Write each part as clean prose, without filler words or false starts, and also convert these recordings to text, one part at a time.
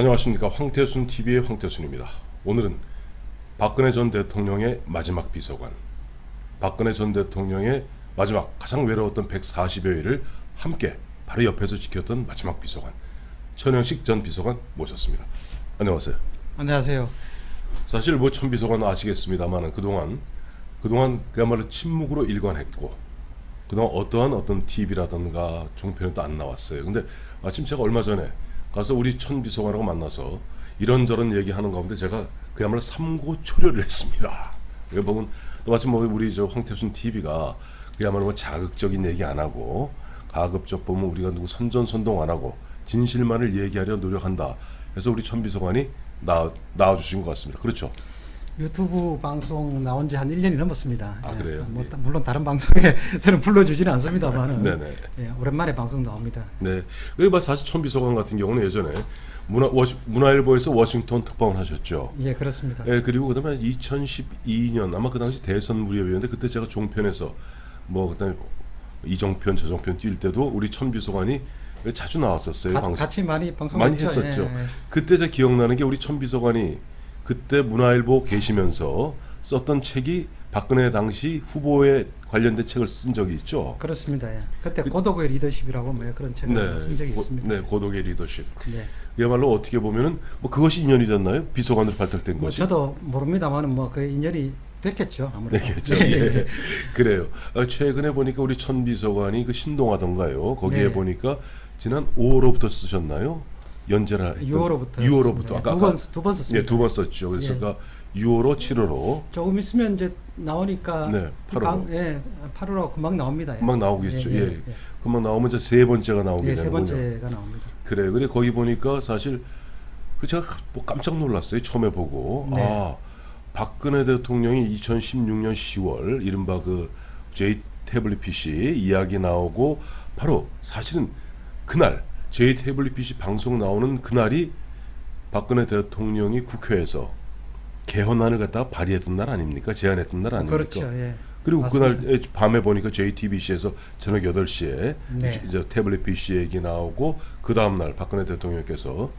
안녕하십니까. 황태순 TV의 황태순입니다. 오늘은 박근혜 전 대통령의 마지막 비서관, 박근혜 전 대통령의 마지막 가장 외로웠던 140여일을 함께 바로 옆에서 지켰던 마지막 비서관 천영식 전 비서관 모셨습니다. 안녕하세요. 안녕하세요. 사실 천 비서관 아시겠습니다만 그동안 그야말로 침묵으로 일관했고 그동안 어떤 TV라든가 종편에 또 안 나왔어요. 근데 마침 제가 얼마 전에 가서 우리 천 비서관하고 만나서 이런저런 얘기하는 가운데 제가 그야말로 삼고초려를 했습니다. 여기 보면 또 마침 우리 황태순 TV가 그야말로 자극적인 얘기 안 하고 가급적 보면 우리가 누구 선전선동 안 하고 진실만을 얘기하려 노력한다. 그래서 우리 천 비서관이 나와주신 것 같습니다. 그렇죠? 유튜브 방송 나온 지 한 1년이 넘었습니다. 아, 그래요? 예. 물론 다른 방송에 저는 불러주지는 않습니다만 네네. 예, 오랜만에 방송 나옵니다. 네. 여기 사실 천 비서관 같은 경우는 예전에 문화일보에서 워싱턴 특파원 하셨죠. 예, 그렇습니다. 예, 그리고 그다음에 2012년 아마 그 당시 대선 무렵이었는데 그때 제가 종편에서 그다음에 이정편 저정편 뛸 때도 우리 천 비서관이 자주 나왔었어요. 같이 많이 많이 했었죠. 예. 그때 제가 기억나는 게 우리 천 비서관이 그때 문화일보 계시면서 썼던 책이 박근혜 당시 후보에 관련된 책을 쓴 적이 있죠. 그렇습니다. 예. 그때 고독의 리더십이라고 그런 책을 쓴 적이 있습니다. 네, 고독의 리더십. 네. 그야말로 어떻게 보면은 그것이 인연이 됐나요? 비서관으로 발탁된 것이? 저도 모릅니다만 그 인연이 됐겠죠. 아무래도. 됐겠죠. 예. 그래요. 최근에 보니까 우리 천 비서관이 신동하던가요. 거기에 네. 보니까 지난 5월부터 쓰셨나요? 연재라 6월부터 아까 두 번 썼습니다. 예, 2번 썼죠. 그래서 예. 6월호, 7월호. 조금 있으면 이제 나오니까 네, 8월호. 예, 8월호 금방 나옵니다. 금방 나오겠죠. 예. 금방 나오면 이제 세 번째가 나오게 예, 되는군요. 세 번째가 나옵니다. 그래요. 그래 거기 보니까 사실 제가 깜짝 놀랐어요. 처음에 보고. 네. 아, 박근혜 대통령이 2016년 10월 이른바 J 태블릿 PC 이야기 나오고 바로 사실은 그날 J 태블릿 PC 방송 나오는 그날이 박근혜 대통령이 국회에서 개헌안을 갖다가 발의했던 날 아닙니까? 제안했던 날 아닙니까? 그렇죠. 예. 그리고 맞습니다. 그날 밤에 보니까 JTBC에서 저녁 8시에 네. 이제 태블릿 PC 얘기 나오고 그 다음 날 박근혜 대통령께서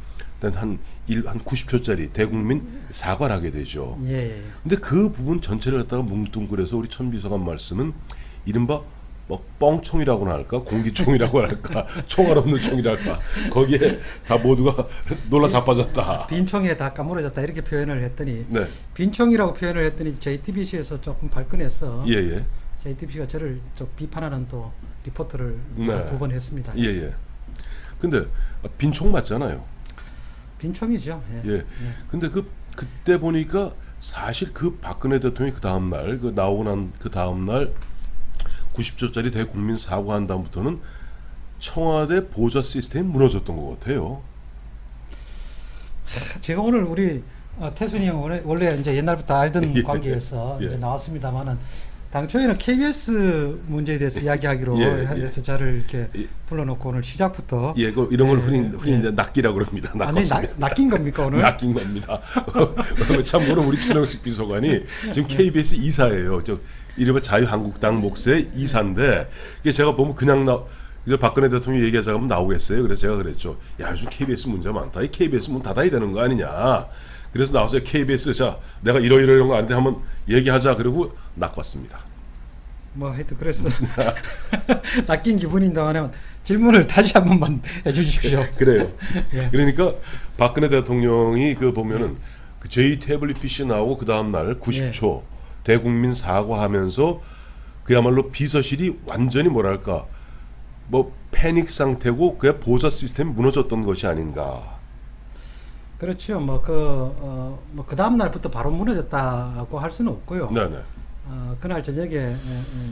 한 90초짜리 대국민 사과를 하게 되죠. 예. 근데 그 부분 전체를 갖다가 뭉뚱그려서 우리 천 비서관 말씀은 이른바 뻥총이라고나 할까 공기총이라고 할까 총알 없는 총이랄까 거기에 다 모두가 놀라 자빠졌다. 빈총에 다 까무러졌다 이렇게 표현을 했더니 네. 빈총이라고 표현을 했더니 JTBC에서 조금 발끈해서 예예. JTBC가 저를 좀 비판하는 또 리포트를 네. 두 번 했습니다. 예예. 근데 빈총 맞잖아요. 빈총이죠. 예. 예. 근데 그때 보니까 사실 박근혜 대통령이 그 다음 날 나오고 난 그 다음 날 90조짜리 대국민 사과한 다음부터는 청와대 보좌 시스템이 무너졌던 것 같아요. 제가 오늘 우리 태순이 형 원래 이제 옛날부터 알던 예. 관계에서 예. 이제 나왔습니다만은 당초에는 KBS 문제에 대해서 이야기하기로 예. 해서 저를 이렇게 예. 불러놓고 오늘 시작부터 예, 이런 걸 예. 흔히 이제 낚기라고 그럽니다. 아니 낚았습니다. 낚인 겁니까 오늘? 낚인 겁니다. 참고로 우리 천영식 비서관이 지금 KBS 이사예요. 이른바 자유한국당 목사의 이사인데 이게 제가 보면 이제 박근혜 대통령이 얘기하자고 하면 나오겠어요. 그래서 제가 그랬죠. 야, 요즘 KBS 문제가 많다. 이 KBS 문 닫아야 되는 거 아니냐. 그래서 나와서 KBS 자 내가 이런 거 아닌데 한번 얘기하자. 그리고 낚았습니다. 하여튼 그래서 낚인 기분인다면 질문을 다시 한 번만 해주십시오. 그래요. 예. 그러니까 박근혜 대통령이 보면은 J 태블릿 PC 나오고 그 다음 날 90초 대국민 사과하면서 그야말로 비서실이 완전히 뭐랄까 패닉 상태고 그냥 보좌 시스템이 무너졌던 것이 아닌가. 그렇죠. 그 다음 날부터 바로 무너졌다고 할 수는 없고요. 네네. 그날 저녁에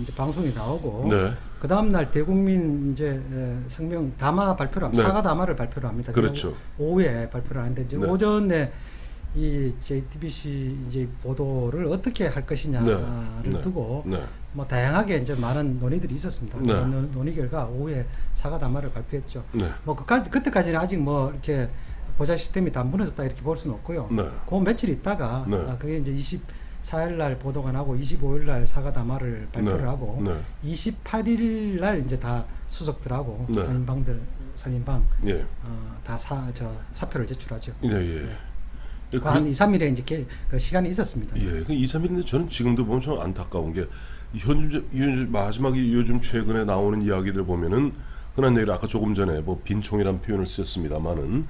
이제 방송이 나오고 네. 그 다음 날 대국민 이제 성명 담화 발표를 합니다. 네. 사과 담화를 발표를 합니다. 그렇죠. 오후에 발표를 하는데 이제 네. 오전에 이 JTBC 이제 보도를 어떻게 할 것이냐를 네. 두고 네. 다양하게 이제 많은 논의들이 있었습니다. 네. 논의 결과 오후에 사과 담화를 발표했죠. 네. 그때까지는 아직 이렇게 보좌 시스템이 다 무너졌다 이렇게 볼 수는 없고요. 네. 그 며칠 있다가 네. 그게 이제 4일 날 보도가 나고 25일 날 사과 담화를 발표를 네. 하고 네. 28일 날 이제 다 수석들하고 네. 선임방 예. 다 사표를 제출하죠. 예, 예. 예, 한 2, 3일에 이제 그 시간이 있었습니다. 예, 그 2, 3일인데 저는 지금도 보면 좀 안타까운 게 요즘 마지막에 요즘 최근에 나오는 이야기들 보면은 흔한 얘기를 아까 조금 전에 뭐 빈총이란 표현을 쓰셨습니다만은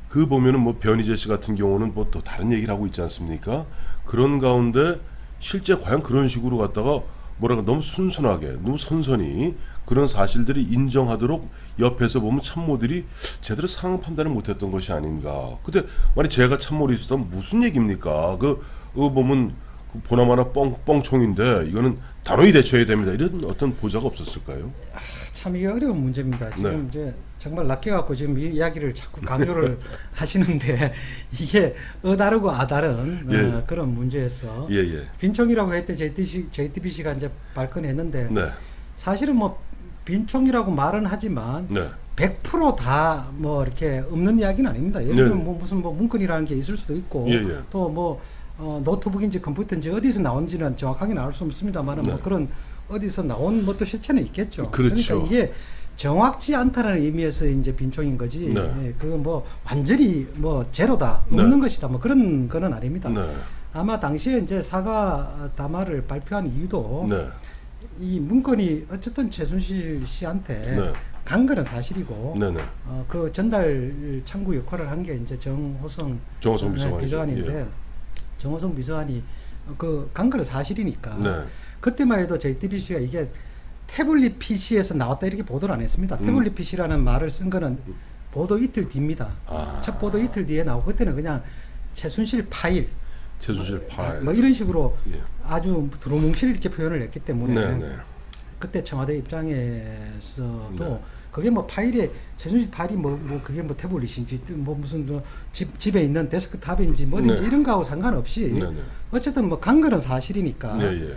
그 보면은 뭐 변희재 씨 같은 경우는 뭐 또 다른 얘기를 하고 있지 않습니까? 그런 가운데 실제 과연 그런 식으로 갖다가 뭐랄까 너무 순순하게 너무 선선히 그런 사실들이 인정하도록 옆에서 보면 참모들이 제대로 상황 판단을 못했던 것이 아닌가. 근데 만약 제가 참모로 있었다면 무슨 얘기입니까? 보면 그 보나마나 뻥총인데 이거는 단호히 대처해야 됩니다. 이런 어떤 보자가 없었을까요? 참 이게 어려운 문제입니다. 지금 네. 이제 정말 낚여갖고 지금 이 이야기를 자꾸 강조를 하시는데 이게 다르고 아다른 예. 그런 문제에서 예, 예. 빈총이라고 했때 JTBC가 이제 발끈했는데 네. 사실은 뭐 빈총이라고 말은 하지만 네. 100% 다 뭐 이렇게 없는 이야기는 아닙니다. 예를 네. 들면 뭐 무슨 뭐 문건이라는 게 있을 수도 있고 예, 예. 또 뭐 노트북인지 컴퓨터인지 어디서 나온지는 정확하게 알 수 없습니다만 네. 뭐 그런 어디서 나온 것도 실체는 있겠죠. 그렇죠. 그러니까 이게 정확치 않다는 의미에서 이제 빈총인 거지. 네. 예, 그거 뭐 완전히 뭐 제로다 네. 없는 것이다 뭐 그런 거는 아닙니다. 네. 아마 당시에 이제 사과 담화를 발표한 이유도 네. 이 문건이 어쨌든 최순실 씨한테 네. 간 거는 사실이고 네, 네. 그 전달 창구 역할을 한 게 이제 정호성 비서관이죠. 비서관인데 예. 정호성 비서관이 그 간 거는 사실이니까 네. 그때만 해도 JTBC가 이게 태블릿 PC에서 나왔다 이렇게 보도를 안 했습니다. 태블릿 PC라는 말을 쓴 거는 보도 이틀 뒤입니다. 아. 첫 보도 이틀 뒤에 나오고 그때는 그냥 최순실 파일 최순실 파일. 뭐 이런 식으로 예. 아주 두루뭉실 이렇게 표현을 했기 때문에 네, 네. 그때 청와대 입장에서도 네. 그게 뭐 파일에 최순실 파일이 뭐 그게 뭐 태블릿인지 뭐 무슨 뭐 집에 있는 데스크탑인지 뭐든지 네. 이런 거하고 상관없이 네, 네. 어쨌든 뭐 간 거는 사실이니까 예, 예.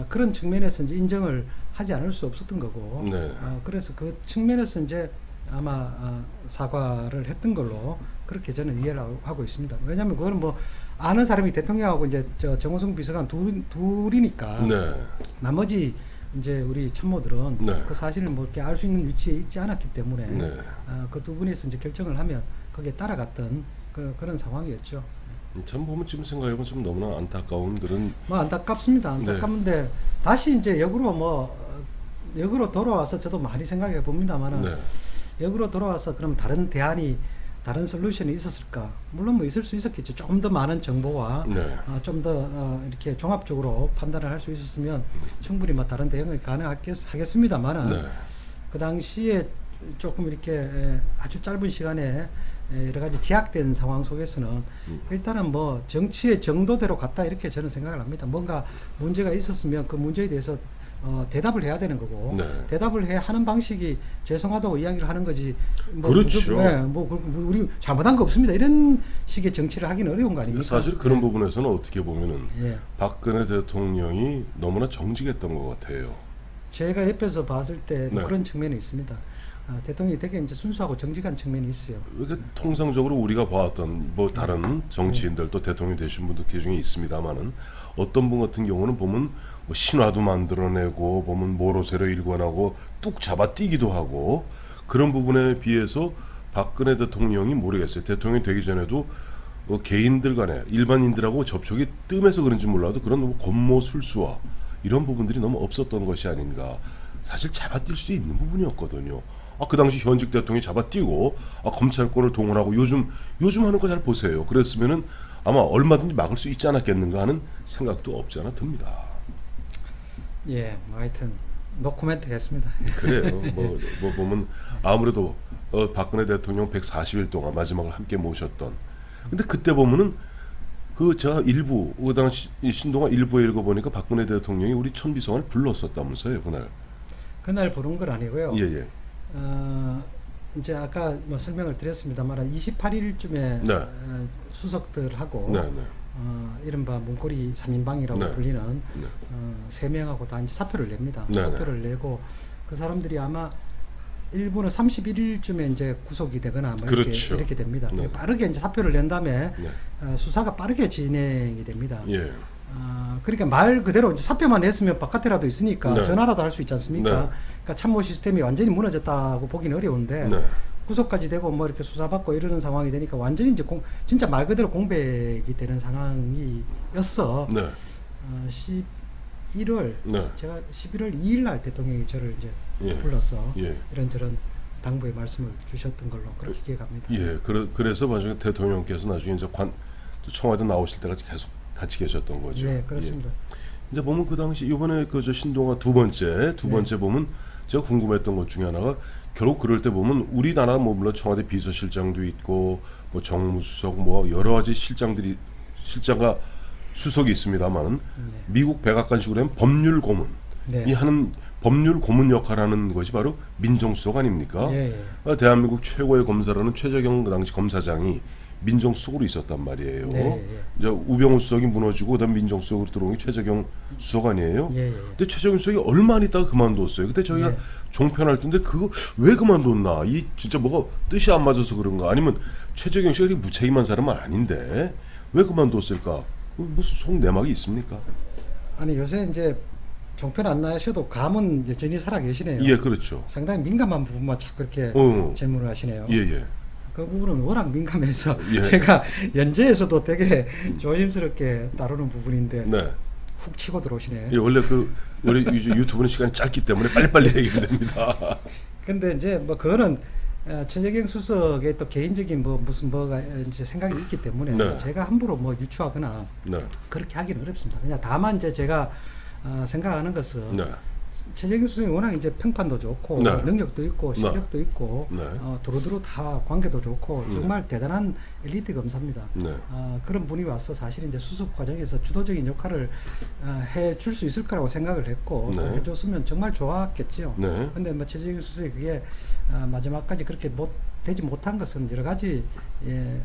그런 측면에서 이제 인정을 하지 않을 수 없었던 거고 네. 그래서 그 측면에서 이제 아마 사과를 했던 걸로 그렇게 저는 이해를 하고 있습니다. 왜냐하면 그거는 뭐 아는 사람이 대통령하고 이제 정호성 비서관 둘이니까 네. 나머지 이제 우리 참모들은 네. 그 사실을 뭐 이렇게 알 수 있는 위치에 있지 않았기 때문에 네. 그 두 분에서 이제 결정을 하면 거기에 따라갔던 그런 상황이었죠. 참 보면 지금 생각해보면 좀 너무나 안타까운 그런 뭐 안타깝습니다. 안타깝는데 다시 이제 역으로 돌아와서 저도 많이 생각해 봅니다만은 네. 역으로 돌아와서 그럼 다른 솔루션이 있었을까? 물론 뭐 있을 수 있었겠죠. 좀 더 많은 정보와 네. 좀 더 이렇게 종합적으로 판단을 할 수 있었으면 충분히 뭐 다른 대응이 가능하겠습니다만은 네. 그 당시에 조금 이렇게 아주 짧은 시간에 여러 가지 제약된 상황 속에서는 일단은 뭐 정치의 정도대로 갔다 이렇게 저는 생각을 합니다. 뭔가 문제가 있었으면 그 문제에 대해서 대답을 해야 되는 거고 네. 대답을 해야 하는 방식이 죄송하다고 이야기를 하는 거지. 뭐 그렇죠. 우리 잘못한 거 없습니다. 이런 식의 정치를 하기는 어려운 거 아닙니까? 사실 그런 부분에서는 어떻게 보면은 예. 박근혜 대통령이 너무나 정직했던 것 같아요. 제가 옆에서 봤을 때 네. 그런 측면이 있습니다. 대통령이 되게 이제 순수하고 정직한 측면이 있어요. 이게 통상적으로 우리가 봐왔던 뭐 다른 정치인들 또 대통령 되신 분들 그 중에 있습니다만은 어떤 분 같은 경우는 보면 뭐 신화도 만들어내고 보면 모로세로 일관하고 뚝 잡아뛰기도 하고 그런 부분에 비해서 박근혜 대통령이 모르겠어요. 대통령이 되기 전에도 개인들 간에 일반인들하고 접촉이 뜸해서 그런지 몰라도 그런 뭐 권모술수와 이런 부분들이 너무 없었던 것이 아닌가. 사실 잡아뛸 수 있는 부분이었거든요. 그 당시 현직 대통령이 잡아뛰고 검찰권을 동원하고 요즘 하는 거 잘 보세요. 그랬으면은 아마 얼마든지 막을 수 있지 않았겠는가 하는 생각도 없지 않아 듭니다. 예, 뭐 하여튼 노코멘트 했습니다. 그래요. 뭐 보면 아무래도 박근혜 대통령 140일 동안 마지막을 함께 모셨던. 근데 그때 보면은 제가 일부 그 당시 신동아 일부에 읽어보니까 박근혜 대통령이 우리 천비서관을 불렀었다면서요 그날. 그날 부른 건 아니고요. 예예. 이제 아까 뭐 설명을 드렸습니다만 28일쯤에 네. 수석들하고 네네. 이른바 문고리 3인방이라고 네. 불리는 네. 3명하고 다 이제 사표를 냅니다. 네, 사표를 내고 그 사람들이 아마 일부는 31일쯤에 이제 구속이 되거나 뭐 그렇죠. 이렇게 됩니다. 네. 빠르게 이제 사표를 낸 다음에 네. 수사가 빠르게 진행이 됩니다. 예. 그러니까 말 그대로 이제 사표만 냈으면 바깥에라도 있으니까 네. 전화라도 할 수 있지 않습니까? 네. 그러니까 참모 시스템이 완전히 무너졌다고 보기는 어려운데 네. 구속까지 되고 뭐 이렇게 수사받고 이러는 상황이 되니까 완전히 이제 진짜 말 그대로 공백이 되는 상황이었어. 네. 11월 네. 제가 11월 2일 날 대통령이 저를 이제 예. 불러서 예. 이런저런 당부의 말씀을 주셨던 걸로 그렇게 기억합니다. 예. 그래서 나중에 대통령께서 나중에 이제 청와대 나오실 때까지 계속 같이 계셨던 거죠. 네, 그렇습니다. 예. 이제 보면 그 당시 이번에 저 신동아 두 번째 네. 보면 제가 궁금했던 것 중에 하나가 결국 그럴 때 보면 우리나라 뭐 물론 청와대 비서실장도 있고 뭐 정무수석 뭐 여러 가지 실장과 수석이 있습니다만은 네. 미국 백악관식으로 하면 법률 고문 네. 이 하는 법률 고문 역할을 하는 것이 바로 민정수석 아닙니까? 예, 예. 대한민국 최고의 검사라는 최재경 그 당시 검사장이 민정수석으로 있었단 말이에요. 네, 예. 이제 우병우 수석이 무너지고 그다음 민정수석으로 들어온 게 최재경 수석 아니에요? 예, 예. 근데 최재경 수석이 얼마 안 있다가 그만뒀어요. 그때 저희가 네. 종편할 때인데 그거 왜 그만뒀나? 이 진짜 뭐가 뜻이 안 맞아서 그런가? 아니면 최재경 씨가 이렇게 무책임한 사람은 아닌데 왜 그만뒀을까? 무슨 속내막이 있습니까? 아니 요새 이제 종편 안 나셔도 감은 여전히 살아 계시네요. 예, 그렇죠. 상당히 민감한 부분만 자꾸 이렇게 질문을 하시네요. 예, 예. 그 부분은 워낙 민감해서 예. 제가 연재에서도 되게 조심스럽게 다루는 부분인데 네. 훅 치고 들어오시네. 예, 원래 원래 유튜브는 시간이 짧기 때문에 빨리빨리 얘기가 됩니다. 근데 이제 뭐 그거는 최재경 수석의 또 개인적인 뭐 무슨 뭐가 이제 생각이 있기 때문에 네. 제가 함부로 뭐 유추하거나 네. 그렇게 하기는 어렵습니다. 그냥 다만 이제 제가 생각하는 것은 네. 최재경 수석이 워낙 이제 평판도 좋고 네. 능력도 있고 실력도 있고 네. 두루두루 다 관계도 좋고 정말 대단한 엘리트 검사입니다. 네. 그런 분이 와서 사실 이제 수습 과정에서 주도적인 역할을 해줄 수 있을 거라고 생각을 했고 또 네. 해줬으면 정말 좋았겠지요. 네. 근데 뭐 최재경 수석이 그게 마지막까지 그렇게 되지 못한 것은 여러 가지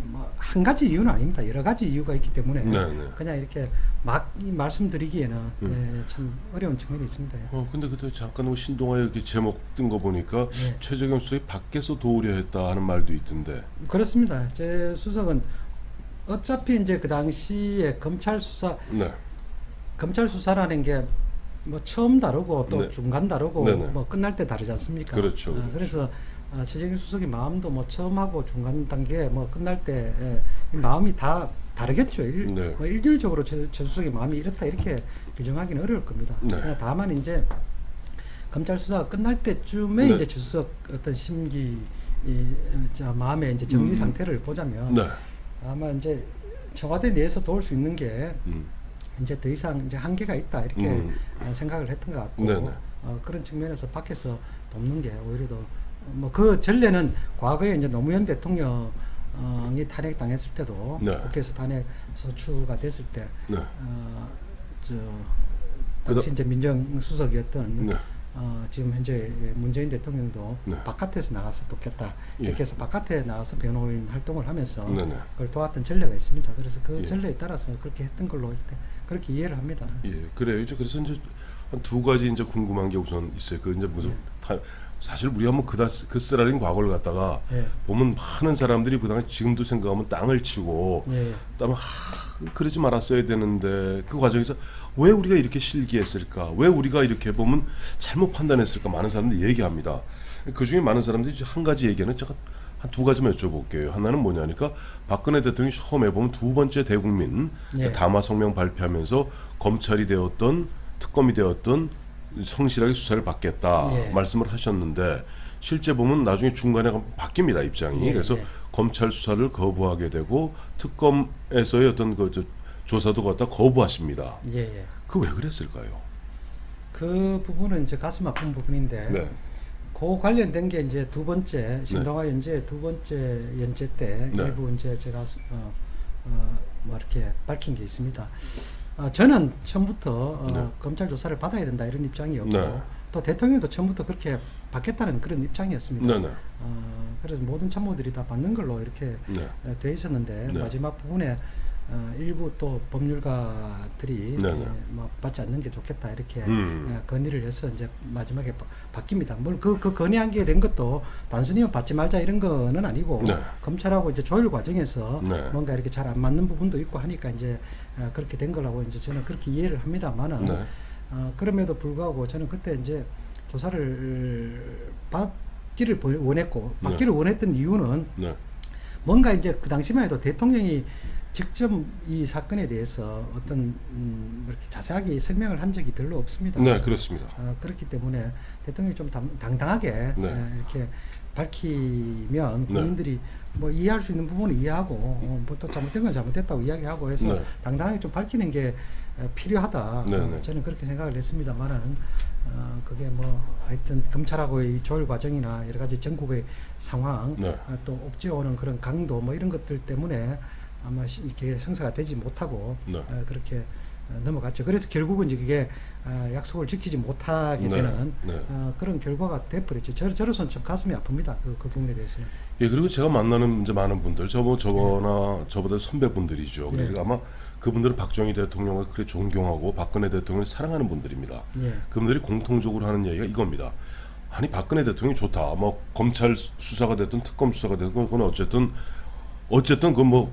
뭐 한 가지 이유는 아닙니다. 여러 가지 이유가 있기 때문에 네, 네. 그냥 이렇게 막 말씀드리기에는 참 어려운 측면이 있습니다. 근데 그때 잠깐 뭐 신동아 이렇게 제목 뜬 거 보니까 네. 최재경 수석이 밖에서 도우려 했다 하는 말도 있던데. 그렇습니다. 제 수석은 어차피 이제 그 당시에 검찰 수사라는 게 뭐 처음 다르고 또 네. 중간 다르고 네네. 뭐 끝날 때 다르지 않습니까? 그렇죠, 그렇죠. 그래서 최재경 수석의 마음도 뭐 처음하고 중간 단계 뭐 끝날 때 마음이 다 다르겠죠. 네. 뭐 일률적으로 최 수석의 마음이 이렇다 이렇게 규정하기는 어려울 겁니다. 네. 그냥 다만 이제 검찰 수사가 끝날 때쯤에 네. 이제 최 수석 어떤 심기 마음의 이제 정리 상태를 보자면 네. 아마 이제 청와대 내에서 도울 수 있는 게 이제 더 이상 이제 한계가 있다 이렇게 생각을 했던 것 같고 네네. 그런 측면에서 밖에서 돕는 게 오히려 더 뭐 그 전례는 과거에 이제 노무현 대통령이 탄핵당했을 때도 네. 국회에서 탄핵 소추가 됐을 때 네. 당시 이제 민정수석이었던 네. 지금 현재 문재인 대통령도 네. 바깥에서 나가서 돕겠다 예. 이렇게 해서 바깥에 나가서 변호인 활동을 하면서 네네. 그걸 도왔던 전례가 있습니다. 그래서 그 예. 전례에 따라서 그렇게 했던 걸로 이렇게 그렇게 이해를 합니다. 예, 그래요. 이제 그래서 이제 한 두 가지 이제 궁금한 게 우선 있어요. 그 이제 무슨 사실 우리가 뭐 그 쓰라린 과거를 갖다가 예. 보면 많은 사람들이 그 당시 지금도 생각하면 땅을 치고 예. 그다음에 그러지 말았어야 되는데 그 과정에서 왜 우리가 이렇게 실기했을까? 왜 우리가 이렇게 보면 잘못 판단했을까? 많은 사람들이 얘기합니다. 그 중에 많은 사람들이 한 가지 얘기는 제가 한 두 가지만 여쭤볼게요. 하나는 뭐냐니까 박근혜 대통령이 처음에 보면 두 번째 대국민 예. 담화 성명 발표하면서 검찰이 되었던 특검이 되었던 성실하게 수사를 받겠다 예. 말씀을 하셨는데 실제 보면 나중에 중간에 바뀝니다 입장이. 예, 그래서 예. 검찰 수사를 거부하게 되고 특검에서의 어떤 조사도 갖다 거부하십니다. 예, 예. 그 왜 그랬을까요? 그 부분은 이제 가슴 아픈 부분인데 네. 그 관련된 게 이제 두 번째 신동아 연재 두 번째 연재 때 네. 일부 이제 제가 뭐 이렇게 밝힌 게 있습니다. 저는 처음부터 네. 검찰 조사를 받아야 된다 이런 입장이었고 네. 또 대통령도 처음부터 그렇게 받겠다는 그런 입장이었습니다. 네네. 그래서 모든 참모들이 다 받는 걸로 이렇게 네. 돼 있었는데 네. 마지막 부분에 일부 또 법률가들이 네네. 뭐 받지 않는 게 좋겠다 이렇게 건의를 해서 이제 마지막에 바뀝니다. 물론 그 건의한 게 된 것도 단순히 받지 말자 이런 거는 아니고 네. 검찰하고 이제 조율 과정에서 네. 뭔가 이렇게 잘 안 맞는 부분도 있고 하니까 이제 그렇게 된 거라고 이제 저는 그렇게 이해를 합니다만은 네. 그럼에도 불구하고 저는 그때 이제 조사를 받기를 원했고 네. 받기를 원했던 이유는 네. 뭔가 이제 그 당시만 해도 대통령이 직접 이 사건에 대해서 어떤 이렇게 자세하게 설명을 한 적이 별로 없습니다. 네, 그렇습니다. 그렇기 때문에 대통령이 좀 당당하게 네. 이렇게 밝히면 네. 국민들이 뭐 이해할 수 있는 부분은 이해하고 뭐 또 잘못된 건 잘못됐다고 이야기하고 해서 네. 당당하게 좀 밝히는 게 필요하다. 네, 네. 저는 그렇게 생각을 했습니다만은 그게 뭐 하여튼 검찰하고의 조율 과정이나 여러 가지 전국의 상황 네. 또 옥죄어오는 그런 강도 뭐 이런 것들 때문에 아마 이렇게 성사가 되지 못하고 네. 그렇게 넘어갔죠. 그래서 결국은 이제 그게 약속을 지키지 못하게 네. 되는 네. 그런 결과가 돼버렸죠. 저로서는 좀 가슴이 아픕니다. 그 부분에 대해서는. 예, 그리고 제가 만나는 이제 많은 분들, 저보다 선배분들이죠. 네. 그러니까 아마 그분들은 박정희 대통령을 그렇게 존경하고 박근혜 대통령을 사랑하는 분들입니다. 예. 그분들이 공통적으로 하는 얘기가 이겁니다. 아니 박근혜 대통령이 좋다. 뭐 검찰 수사가 됐든 특검 수사가 됐든 그건 어쨌든 그 뭐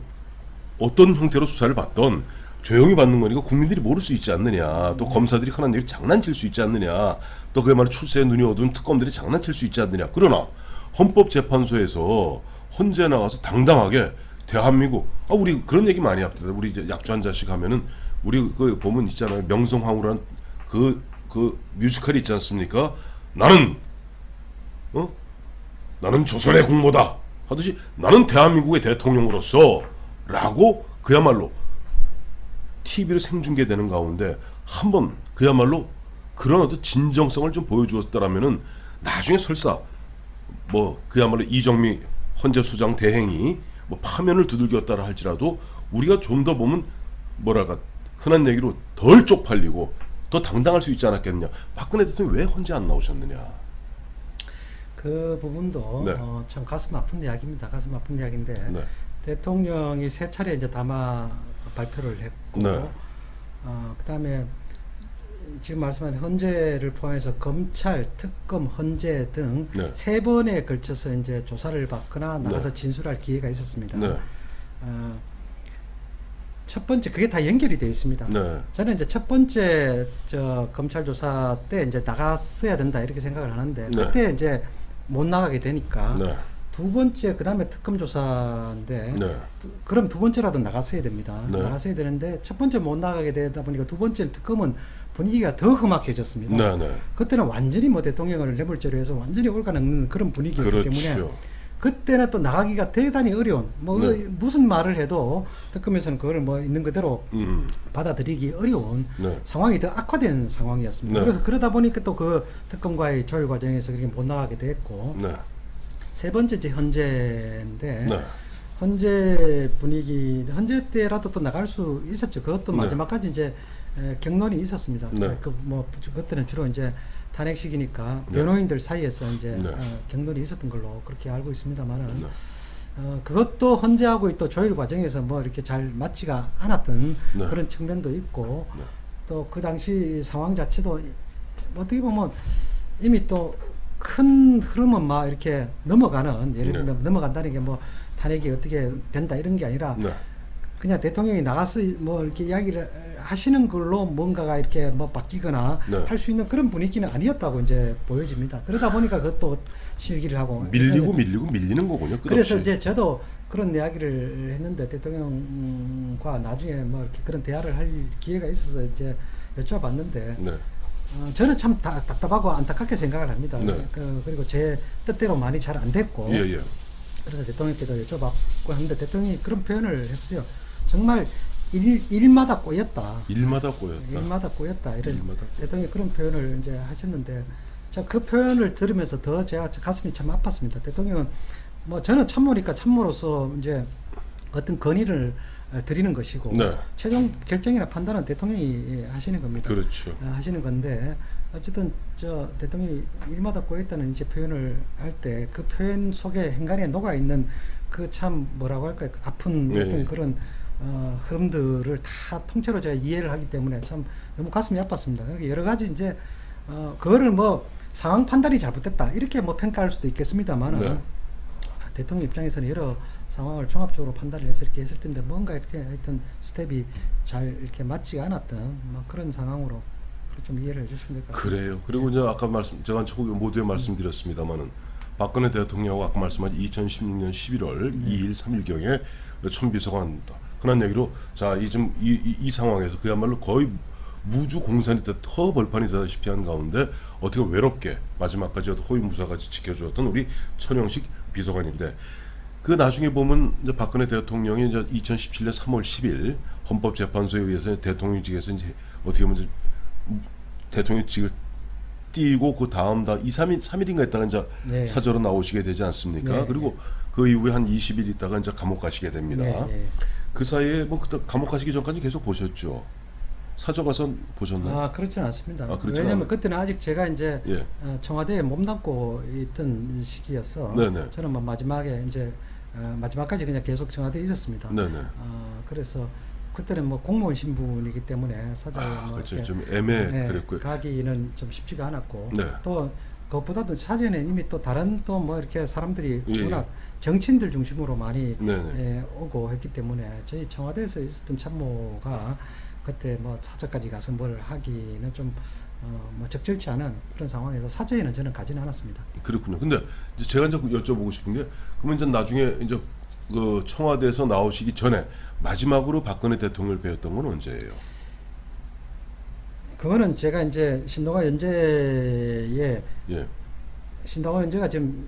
어떤 형태로 수사를 받던 조용히 받는 거니까 국민들이 모를 수 있지 않느냐. 또 검사들이 하는 얘기 장난칠 수 있지 않느냐. 또 그야말로 출세에 눈이 어두운 특검들이 장난칠 수 있지 않느냐. 그러나 헌법재판소에서 헌재 나가서 당당하게 대한민국 우리 그런 얘기 많이 합니다. 우리 이제 약주 한 잔씩 하면은 우리 그 보면 있잖아요. 명성황후라는 그 뮤지컬이 있지 않습니까? 나는 조선의 국모다 하듯이 나는 대한민국의 대통령으로서 라고 그야말로 TV로 생중계되는 가운데 한번 그야말로 그런 어떤 진정성을 좀 보여주었다라면은 나중에 설사 뭐 그야말로 이정미 헌재 소장 대행이 뭐 파면을 두들겼다라 할지라도 우리가 좀 더 보면 뭐랄까 흔한 얘기로 덜 쪽팔리고 더 당당할 수 있지 않았겠느냐. 박근혜 대통령이 왜 헌재 안 나오셨느냐. 그 부분도 네. 참 가슴 아픈 이야기입니다. 가슴 아픈 이야기인데 네. 대통령이 3차례 이제 담화 발표를 했고 네. 그다음에 지금 말씀하신 헌재를 포함해서 검찰, 특검, 헌재 등 네. 3번에 걸쳐서 이제 조사를 받거나 나가서 진술할 기회가 있었습니다. 네. 첫 번째 그게 다 연결이 되어 있습니다. 네. 저는 이제 첫 번째 검찰 조사 때 이제 나갔어야 된다 이렇게 생각을 하는데 네. 그때 이제 못 나가게 되니까 네. 두 번째 그다음에 특검 조사인데 네. 그럼 두 번째라도 나갔어야 됩니다. 네. 나갔어야 되는데 첫 번째 못 나가게 되다 보니까 두 번째 특검은 분위기가 더 험악해졌습니다. 네. 네. 그때는 완전히 뭐 대통령을 뇌물죄로 해서 완전히 올가는 그런 분위기였기 그렇죠. 때문에 그때는 또 나가기가 대단히 어려운 네. 무슨 말을 해도 특검에서는 그걸 뭐 있는 그대로 받아들이기 어려운 네. 상황이 더 악화된 상황이었습니다. 네. 그래서 그러다 보니까 또 그 특검과의 조율 과정에서 그렇게 못 나가게 됐고 네. 세 번째 이제 헌재인데 네. 헌재 분위기 헌재 때라도 또 나갈 수 있었죠. 그것도 네. 마지막까지 이제 경론이 있었습니다. 네. 그때는 주로 이제 탄핵식이니까 네. 변호인들 사이에서 이제 네. 경론이 있었던 걸로 그렇게 알고 있습니다만은 네. 그것도 헌재하고 또 조율 과정에서 뭐 이렇게 잘 맞지가 않았던 네. 그런 측면도 있고 네. 또 그 당시 상황 자체도 어떻게 보면 이미 또 큰 흐름은 막 이렇게 넘어가는 예를 네. 들면 넘어간다는 게 뭐 탄핵이 어떻게 된다 이런 게 아니라 네. 그냥 대통령이 나가서 뭐 이렇게 이야기를 하시는 걸로 뭔가가 이렇게 뭐 바뀌거나 네. 할 수 있는 그런 분위기는 아니었다고 이제 보여집니다. 그러다 보니까 그것도 실기를 하고 밀리고 밀리는 거군요. 끝없이. 그래서 이제 저도 그런 이야기를 했는데 대통령과 나중에 뭐 이렇게 그런 대화를 할 기회가 있어서 이제 여쭤봤는데 네. 저는 참 답답하고 안타깝게 생각을 합니다. 네. 그리고 제 뜻대로 많이 잘 안 됐고 예. 그래서 대통령께도 여쭤봤고 하는데 대통령이 그런 표현을 했어요. 정말 일마다 꼬였다. 일마다 꼬였다. 일마다 꼬였다. 이런 일마다. 대통령이 그런 표현을 이제 하셨는데 그 표현을 들으면서 더 제가 가슴이 참 아팠습니다. 대통령은 뭐 저는 참모니까 참모로서 이제 어떤 건의를 드리는 것이고 네. 최종 결정이나 판단은 대통령이 하시는 겁니다. 그렇죠. 하시는 건데 어쨌든 대통령이 일마다 꼬였다는 이제 표현을 할 때 그 표현 속에 행간에 녹아 있는 그 참 뭐라고 할까요? 아픈 네. 어떤 그런 흐름들을 다 통째로 제가 이해를 하기 때문에 참 너무 가슴이 아팠습니다. 그러니까 여러 가지 이제 그거를 뭐 상황 판단이 잘못됐다 이렇게 뭐 평가할 수도 있겠습니다만은 네. 대통령 입장에서는 여러 상황을 종합적으로 판단을 해서 이렇게 했을 텐데 뭔가 이렇게 하여튼 스텝이 잘 이렇게 맞지가 않았던 뭐 그런 상황으로 좀 이해를 해주시면 될 것 같습니다. 그래요. 그리고 이제 아까 제가 모두에 말씀드렸습니다만은 박근혜 대통령하고 아까 말씀하신 2016년 11월 2일, 3일경에 천비서관 흔한 얘기로 자, 이 상황에서 그야말로 거의 무주 공산이 터벌판이 되다시피 한 가운데 어떻게 외롭게 마지막까지 호위무사까지 지켜주었던 우리 천영식 비서관인데 그 나중에 보면 이제 박근혜 대통령이 이제 2017년 3월 10일 헌법재판소에 의해서 대통령직에서 이제 어떻게 보면 이제 대통령직을 띄고 그 다음 3일인가 있다가 이제 네. 사저로 나오시게 되지 않습니까? 네, 그리고 그 이후에 한 20일 있다가 이제 감옥 가시게 됩니다. 네. 그 사이에 뭐 그때 감옥 가시기 전까지 계속 보셨죠? 사저 가서 보셨나요? 그렇지는 않습니다. 그렇진 왜냐하면 않아요. 그때는 아직 제가 이제 예. 청와대에 몸담고 있던 시기였어. 네네. 저는 뭐 마지막에 이제 마지막까지 그냥 계속 청와대에 있었습니다. 네네. 그래서 그때는 뭐 공무원 신분이기 때문에 사저에 뭐 그렇죠. 이렇게 좀 그랬고요. 가기는 좀 쉽지가 않았고 네. 또 그것보다도 사전에 이미 또 다른 또 뭐 이렇게 사람들이 예, 워낙 정치인들 중심으로 많이 네네. 오고 했기 때문에 저희 청와대에서 있었던 참모가 그때 뭐 사저까지 가서 뭘 하기는 좀 뭐 적절치 않은 그런 상황에서 사저에는 저는 가지는 않았습니다. 그렇군요. 근데 이제 제가 이제 여쭤보고 싶은 게 그러면 이제 나중에 이제 그 청와대에서 나오시기 전에 마지막으로 박근혜 대통령을 뵈었던 건 언제예요? 그거는 제가 이제 신동아 연재에 예. 신동아 연재가 지금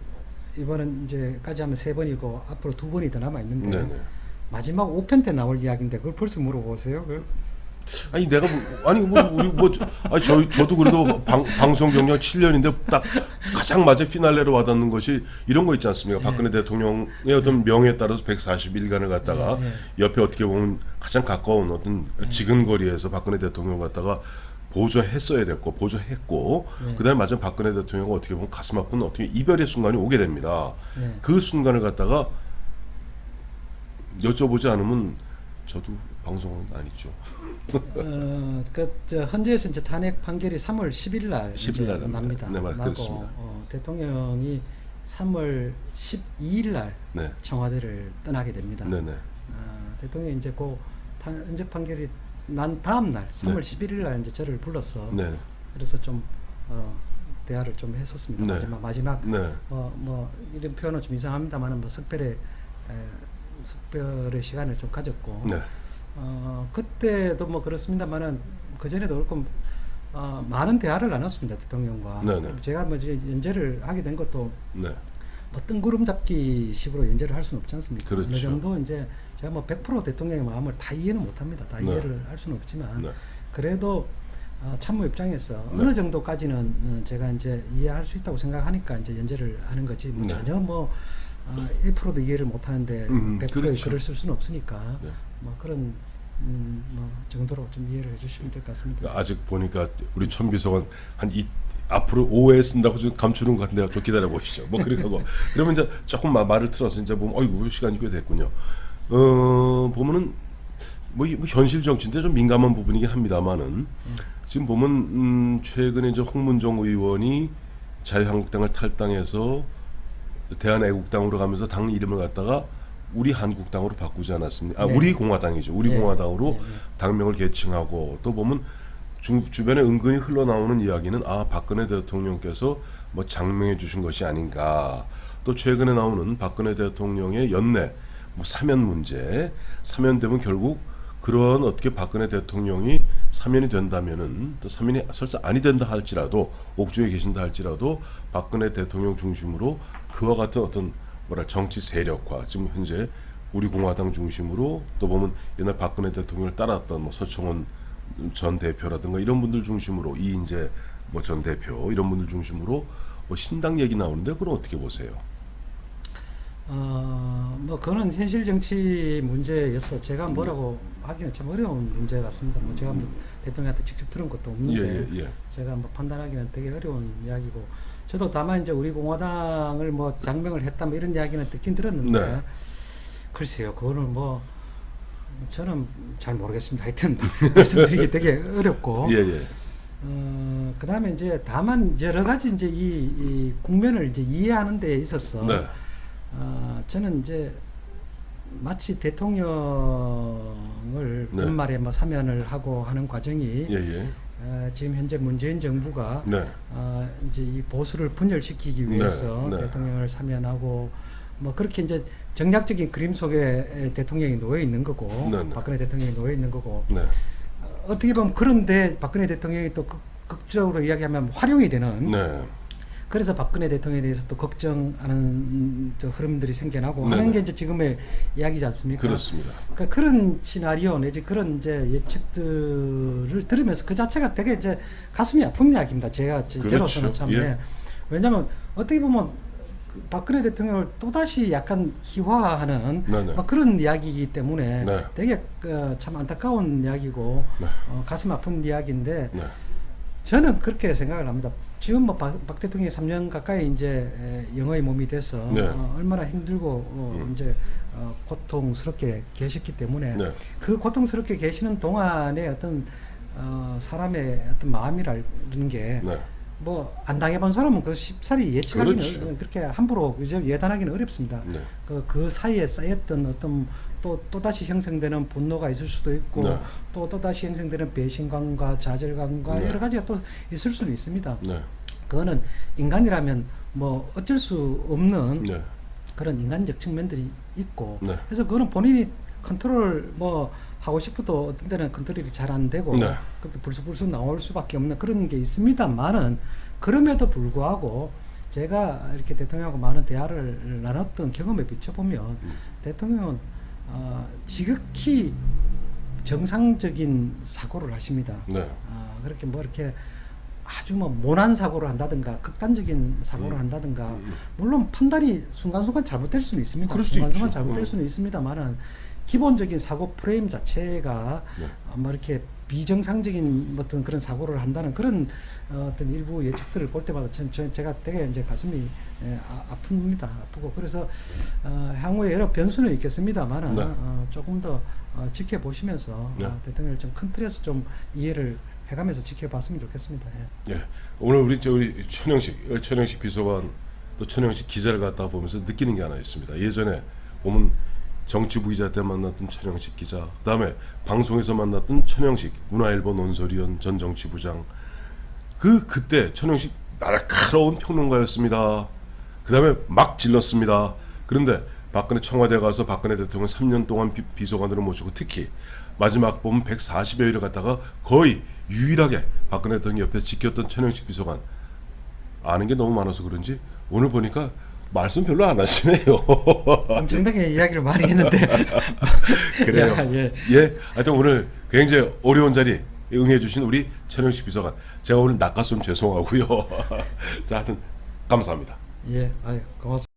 이번은 이제까지 하면 3번이고 앞으로 2번이 더 남아 있는데 네네. 마지막 5편 때 나올 이야기인데 그걸 벌써 물어보세요. 아니 내가 저도 그래도 방송 경력 7년인데 딱 가장 마지막 피날레로 와닿는 것이 이런 거 있지 않습니까? 박근혜 대통령의 어떤 명예에 따라서 140일간을 갖다가 옆에 어떻게 보면 가장 가까운 어떤 지근거리에서 박근혜 대통령 갖다가 보조했어야 됐고 보조했고 그다음에 마지막 박근혜 대통령과 어떻게 보면 가슴 아픈 어떻게 이별의 순간이 오게 됩니다. 그 순간을 갖다가 여쭤보지 않으면 저도 방송은 아니죠. 저 헌재에서 이제 탄핵 판결이 3월 10일 날 10일 날 납니다. 네, 나고 그렇습니다. 대통령이 3월 12일 날 네. 청와대를 떠나게 됩니다. 네네. 대통령이 이제 그 헌재 판결이 난 다음 날 3월 네. 11일 날 이제 저를 불러서 네. 그래서 좀 대화를 좀 했었습니다. 네. 마지막 네. 뭐 이런 표현은 좀 이상합니다만은 뭐 석별의 시간을 좀 가졌고 네. 그때도 뭐 그렇습니다만은 그 전에도 그렇고 많은 대화를 나눴습니다 대통령과. 네네. 제가 뭐 이제 연재를 하게 된 것도 네. 뭐 뜬구름 잡기 식으로 연재를 할 수는 없지 않습니까? 그렇죠. 어느 정도 이제 제가 뭐 100% 대통령의 마음을 다 이해는 못합니다. 다 네. 이해를 할 수는 없지만 네. 그래도 참모 입장에서 네. 어느 정도까지는 제가 이제 이해할 수 있다고 생각하니까 이제 연재를 하는 거지. 뭐 네. 전혀 뭐 1%도 이해를 못하는데 100%의 그렇죠. 글을 쓸 수는 없으니까 네. 뭐 그런 뭐 정도로 좀 이해를 해주시면 될 것 같습니다. 아직 보니까 우리 천비서관 앞으로 5회 쓴다고 좀 감추는 것 같은데 좀 기다려 보시죠. 뭐 그러고 그러면 이제 조금 말을 틀어서 이제 보면 어이구 시간이 꽤 됐군요. 보면은 뭐 현실 정치인데 좀 민감한 부분이긴 합니다만은 지금 보면 최근에 이제 홍문정 의원이 자유한국당을 탈당해서 대한애국당으로 가면서 당 이름을 갖다가 우리 한국당으로 바꾸지 않았습니까? 네. 우리 공화당이죠. 우리 네. 공화당으로 네, 네. 당명을 개칭하고 또 보면 주변에 은근히 흘러나오는 이야기는 박근혜 대통령께서 뭐 장명해 주신 것이 아닌가. 또 최근에 나오는 박근혜 대통령의 연내 뭐 사면 문제, 사면되면 결국 그런 어떻게 박근혜 대통령이 사면이 된다면은 또 사면이 설사 아니 된다 할지라도 옥중에 계신다 할지라도 박근혜 대통령 중심으로 그와 같은 어떤 정치 세력화 지금 현재 우리 공화당 중심으로 또 보면 옛날 박근혜 대통령을 따랐던 뭐 서청원 전 대표라든가 이런 분들 중심으로 이인재 뭐 전 대표 이런 분들 중심으로 뭐 신당 얘기 나오는데 그건 어떻게 보세요? 뭐 그거는 현실 정치 문제여서 제가 뭐라고 하기는 참 어려운 문제 같습니다. 뭐 제가 뭐 대통령한테 직접 들은 것도 없는데 예. 제가 뭐 판단하기는 되게 어려운 이야기고 저도 다만 이제 우리 공화당을 뭐 장명을 했다 뭐 이런 이야기는 듣긴 들었는데 네. 글쎄요 그거는 뭐 저는 잘 모르겠습니다. 하여튼 말씀드리기 되게 어렵고. 예, 예. 그다음에 이제 다만 여러 가지 이제 이 국면을 이제 이해하는 데 있어서 네. 저는 이제 마치 대통령을 네. 연말에 뭐 사면을 하고 하는 과정이 예, 예. 지금 현재 문재인 정부가 네. 이제 이 보수를 분열시키기 위해서 네. 대통령을 사면하고 뭐 그렇게 이제 정략적인 그림 속에 대통령이 놓여 있는 거고 네, 네. 박근혜 대통령이 놓여 있는 거고 네. 어떻게 보면 그런데 박근혜 대통령이 또 극적으로 이야기하면 활용이 되는 네. 그래서 박근혜 대통령에 대해서 또 걱정하는 저 흐름들이 생겨나고 네네. 하는 게 이제 지금의 이야기지 않습니까? 그렇습니다. 그러니까 그런 시나리오 내지 그런 이제 예측들을 들으면서 그 자체가 되게 이제 가슴이 아픈 이야기입니다. 제로서는 참. 예. 예. 왜냐하면 어떻게 보면 그 박근혜 대통령을 또다시 약간 희화화하는 네네. 막 그런 이야기이기 때문에 네. 되게 참 안타까운 이야기고 네. 가슴 아픈 이야기인데 네. 저는 그렇게 생각을 합니다. 지금 뭐 박 대통령이 3년 가까이 이제 영어의 몸이 돼서 네. 얼마나 힘들고 이제 고통스럽게 계셨기 때문에 네. 그 고통스럽게 계시는 동안에 어떤 사람의 어떤 마음이라는 게 네. 뭐 안 당해본 사람은 그 쉽사리 예측하기는 그렇죠. 그렇게 함부로 이제 예단하기는 어렵습니다. 네. 그 사이에 쌓였던 어떤 또 다시 형성되는 분노가 있을 수도 있고 네. 또 다시 형성되는 배신감과 좌절감과 네. 여러 가지가 또 있을 수는 있습니다. 네. 그거는 인간이라면 뭐 어쩔 수 없는 네. 그런 인간적 측면들이 있고 네. 그래서 그거는 본인이 컨트롤 뭐 하고 싶어도 어떤 때는 컨트롤이 잘 안 되고 네. 그것도 불쑥불쑥 나올 수밖에 없는 그런 게 있습니다만은 그럼에도 불구하고 제가 이렇게 대통령하고 많은 대화를 나눴던 경험에 비춰보면 대통령은 지극히 정상적인 사고를 하십니다. 네. 그렇게 뭐 이렇게 아주 뭐 모난 사고를 한다든가 극단적인 사고를 한다든가 물론 판단이 순간순간 잘못될 수는 있습니다. 그럴 수도 순간순간 있죠. 잘못될 수는 있습니다만은 기본적인 사고 프레임 자체가 네. 뭐 이렇게 비정상적인 어떤 그런 사고를 한다는 그런 어떤 일부 예측들을 볼 때마다 제가 되게 이제 가슴이 아픕니다. 아프고 그래서 향후에 여러 변수는 있겠습니다만은 네. 조금 더 지켜보시면서 네. 대통령을 좀 큰 틀에서 좀 이해를 해가면서 지켜봤으면 좋겠습니다. 예. 예. 오늘 우리 천영식 비서관 또 천영식 기자를 갖다 보면서 느끼는 게 하나 있습니다. 예전에 보면 정치부 기자 때 만났던 천영식 기자, 그다음에 방송에서 만났던 천영식 문화일보 논설위원 전 정치부장. 그때 천영식 날카로운 평론가였습니다. 그다음에 막 질렀습니다. 그런데 박근혜 청와대 가서 박근혜 대통령 3년 동안 비서관으로 모시고 특히 마지막 보면 140여일을 갖다가 거의 유일하게 박근혜 대통령 옆에 지켰던 천영식 비서관, 아는 게 너무 많아서 그런지 오늘 보니까 말씀 별로 안 하시네요. 엄청나게 이야기를 많이 했는데 그래요. 야, 예. 예. 하여튼 오늘 굉장히 어려운 자리 응해주신 우리 천영식 비서관, 제가 오늘 낚았으면 죄송하고요. 자, 하여튼 감사합니다. 예, 아유, 고맙습니다.